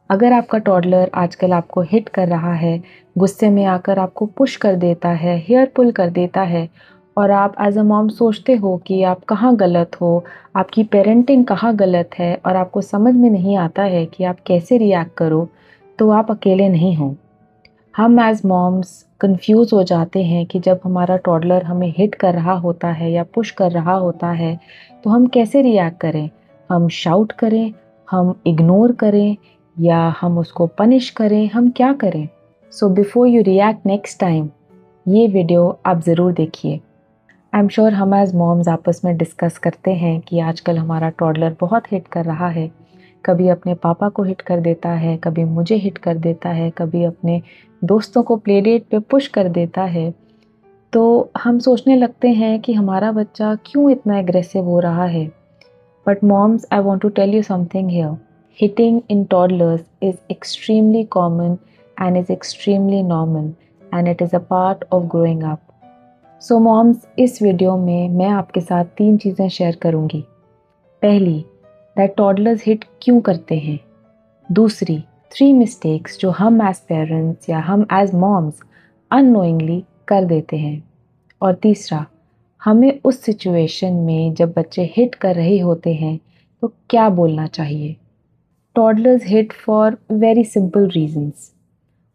अगर आपका टॉडलर आजकल आपको हिट कर रहा है, गुस्से में आकर आपको पुश कर देता है, हेयर पुल कर देता है और आप एज अ मॉम सोचते हो कि आप कहाँ गलत हो, आपकी पेरेंटिंग कहाँ गलत है और आपको समझ में नहीं आता है कि आप कैसे रिएक्ट करो, तो आप अकेले नहीं हो। हम एज मॉम्स कंफ्यूज हो जाते हैं कि जब हमारा टॉडलर हमें हिट कर रहा होता है या पुश कर रहा होता है, तो हम कैसे रिएक्ट करें। हम शाउट करें, हम इग्नोर करें या हम उसको पनिश करें, हम क्या करें। So before you react next time, ये वीडियो आप ज़रूर देखिए। आई एम श्योर हम एज मॉम्स आपस में डिस्कस करते हैं कि आजकल हमारा टॉडलर बहुत हिट कर रहा है। कभी अपने पापा को हिट कर देता है, कभी मुझे हिट कर देता है, कभी अपने दोस्तों को प्ले डेट पे पुश कर देता है। तो हम सोचने लगते हैं कि हमारा बच्चा क्यों इतना एग्रेसिव हो रहा है। But moms, I want to tell you something here. Hitting in toddlers is extremely common and is extremely normal, and it is a part of growing up. So moms, इस वीडियो में मैं आपके साथ 3 चीज़ें share करूँगी। पहली, that toddlers hit क्यों करते हैं। दूसरी, 3 mistakes जो हम as parents या हम as moms unknowingly कर देते हैं। और तीसरा, हमें उस सिचुएशन में जब बच्चे हिट कर रहे होते हैं तो क्या बोलना चाहिए। Toddlers hit for very simple reasons.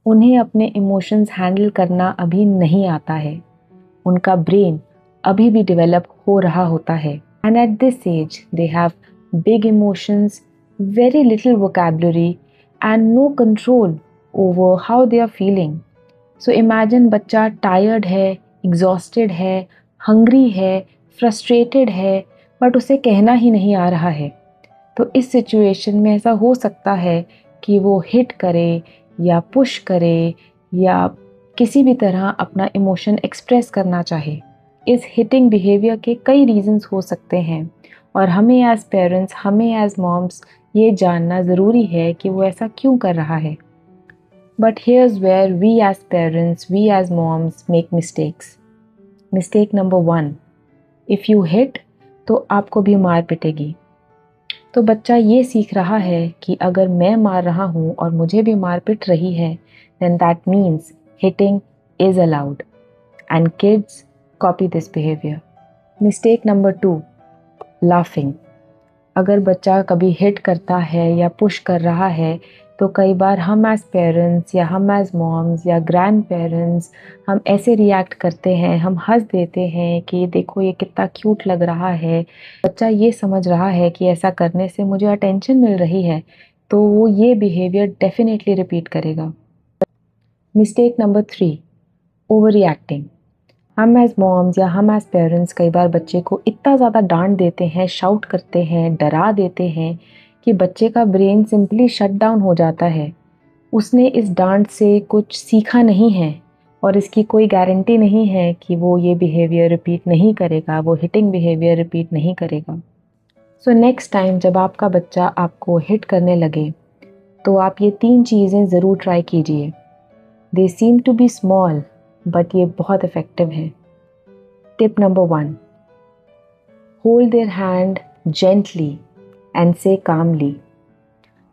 उन्हें अपने इमोशंस हैंडल करना अभी नहीं आता है। उनका ब्रेन अभी भी डेवलप हो रहा होता है and at this age they have big emotions, very little vocabulary and no control over how they are feeling. So imagine बच्चा टायर्ड है, एग्जॉस्टेड है, हंग्री है, फ्रस्ट्रेटेड है, बट उसे कहना ही नहीं आ रहा है। तो इस सिचुएशन में ऐसा हो सकता है कि वो हिट करे या पुश करे या किसी भी तरह अपना इमोशन एक्सप्रेस करना चाहे। इस हिटिंग बिहेवियर के कई रीजंस हो सकते हैं और हमें एज पेरेंट्स, हमें एज मॉम्स ये जानना ज़रूरी है कि वो ऐसा क्यों कर रहा है। But here's where we as parents, we as moms make mistakes. Mistake number 1, if you hit तो आपको भी मार पिटेगी। तो बच्चा ये सीख रहा है कि अगर मैं मार रहा हूँ और मुझे भी मार पिट रही है, then that means hitting is allowed and kids copy this behavior. Mistake number 2, laughing. अगर बच्चा कभी हिट करता है या पुश कर रहा है तो कई बार हम एज पेरेंट्स या हम एज मॉम्स या ग्रैंड पेरेंट्स हम ऐसे रिएक्ट करते हैं, हम हंस देते हैं कि देखो ये कितना क्यूट लग रहा है। बच्चा ये समझ रहा है कि ऐसा करने से मुझे अटेंशन मिल रही है, तो वो ये बिहेवियर डेफिनेटली रिपीट करेगा। Mistake number 3, over reacting. हम एज मॉम्स या हम एज पेरेंट्स कई बार बच्चे को इतना ज़्यादा डांट देते हैं, शाउट करते हैं, डरा देते हैं कि बच्चे का ब्रेन सिंपली शट डाउन हो जाता है। उसने इस डांट से कुछ सीखा नहीं है और इसकी कोई गारंटी नहीं है कि वो ये बिहेवियर रिपीट नहीं करेगा, वो हिटिंग बिहेवियर रिपीट नहीं करेगा। सो नेक्स्ट टाइम जब आपका बच्चा आपको हिट करने लगे तो आप ये 3 चीज़ें ज़रूर ट्राई कीजिए। They seem to be small but ये बहुत इफ़ेक्टिव है। Tip number 1, hold their hand gently and say calmly,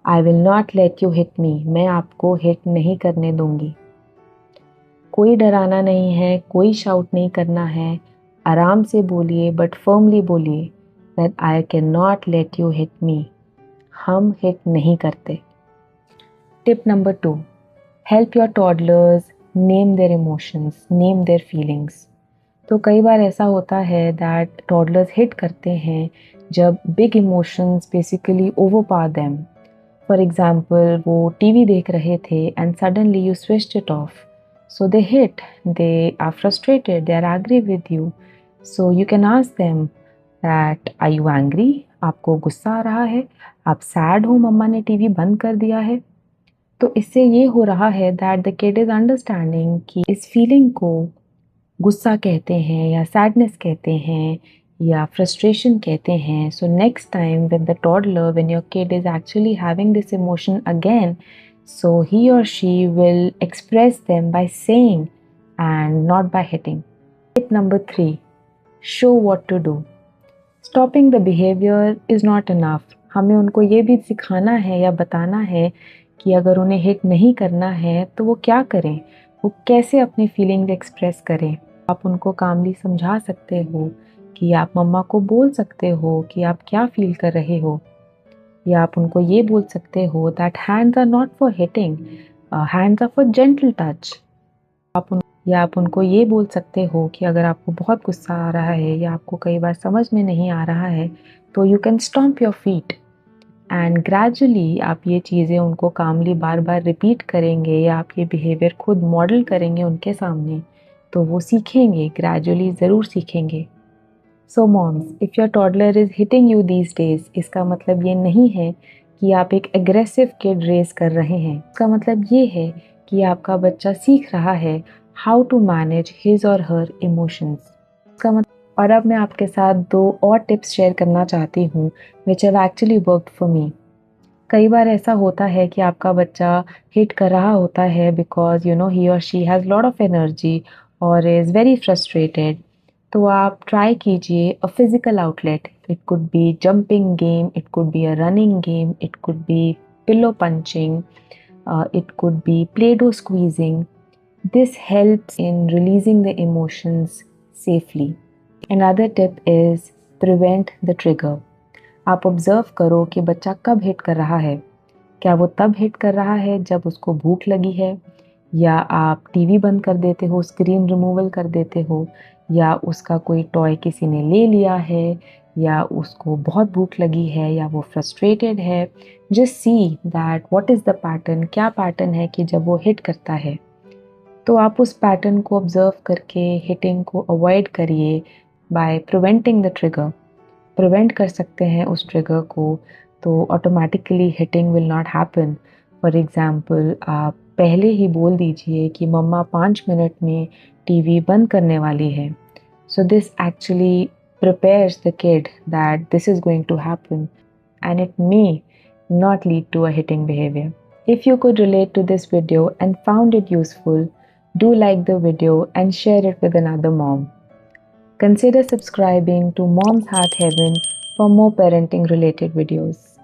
I will not let you hit me. मैं आपको हिट नहीं करने दूंगी। कोई डराना नहीं है, कोई शाउट नहीं करना है। आराम से बोलिए बट फर्मली बोलिए that I can not let you hit मी। हम हिट नहीं करते। Tip number 2, help your toddlers name their emotions, name their feelings. तो कई बार ऐसा होता है दैट टॉडलर्स हिट करते हैं जब big emotions basically overpower them. For example, वो टीवी देख रहे थे and suddenly you switched it off, so they hit, they are frustrated, they are angry with you. So you can ask them that are you angry, आपको गुस्सा आ रहा है, आप sad हो, मम्मा ने टीवी बंद कर दिया है। तो इससे ये हो रहा है that the kid is understanding कि इस फीलिंग को गुस्सा कहते हैं या सैडनेस कहते हैं या फ्रस्ट्रेशन कहते हैं। So next time when the toddler, when your kid is actually having this emotion again, so he और she will express them by saying and not by hitting. Tip number 3, show what to do. Stopping the behaviour is not enough. हमें उनको ये भी सिखाना है या बताना है कि अगर उन्हें हिट नहीं करना है तो वो क्या करें, वो कैसे अपनी फीलिंग्स एक्सप्रेस करें। आप उनको कामली समझा सकते हो कि आप मम्मा को बोल सकते हो कि आप क्या फील कर रहे हो, या आप उनको ये बोल सकते हो that hands are not for hitting, hands are for gentle touch. या आप उनको ये बोल सकते हो कि अगर आपको बहुत गुस्सा आ रहा है या आपको कई बार समझ में नहीं आ रहा है तो you can stomp your feet. And gradually आप ये चीज़ें उनको कामली बार बार रिपीट करेंगे या आप ये बिहेवियर खुद मॉडल करेंगे उनके सामने, तो वो सीखेंगे, ग्रेजुअली ज़रूर सीखेंगे। So moms, if your toddler is hitting you these days, इसका मतलब ये नहीं है कि आप एक एग्रेसिव किड रेस कर रहे हैं। इसका मतलब ये है कि आपका बच्चा सीख रहा है हाउ टू मैनेज हिज और हर इमोशंस। इसका मतलब, और अब मैं आपके साथ 2 और टिप्स शेयर करना चाहती हूँ which have actually worked for me. कई बार ऐसा होता है कि आपका बच्चा हिट कर रहा होता है बिकॉज़ ही और she has lot of energy और इज़ वेरी फ्रस्ट्रेटेड। तो आप ट्राई कीजिए a physical outlet. It could be jumping game, it could be a running game, it could be pillow punching, it could be Play-Doh squeezing. This helps in releasing the emotions safely. Another tip is prevent the trigger. आप observe करो कि बच्चा कब hit कर रहा है। क्या वो तब हिट कर रहा है जब उसको भूख लगी है, या आप टीवी बंद कर देते हो, स्क्रीन रिमूवल कर देते हो, या उसका कोई टॉय किसी ने ले लिया है, या उसको बहुत भूख लगी है, या वो फ्रस्ट्रेटेड है। Just see that what is the pattern, क्या पैटर्न है कि जब वो हिट करता है। तो आप उस पैटर्न को ऑब्जर्व करके हिटिंग को अवॉइड करिए by preventing the trigger. Prevent कर सकते हैं उस ट्रिगर को, तो automatically hitting will not happen. For example, आप पहले ही बोल दीजिए कि मम्मा 5 मिनट में टीवी बंद करने वाली है। So this actually prepares the kid that this is going to happen, and it may not lead to a hitting behavior. If you could relate to this video and found it useful, do like the video and share it with another mom. Consider subscribing to Mom's Heart Heaven for more parenting related videos.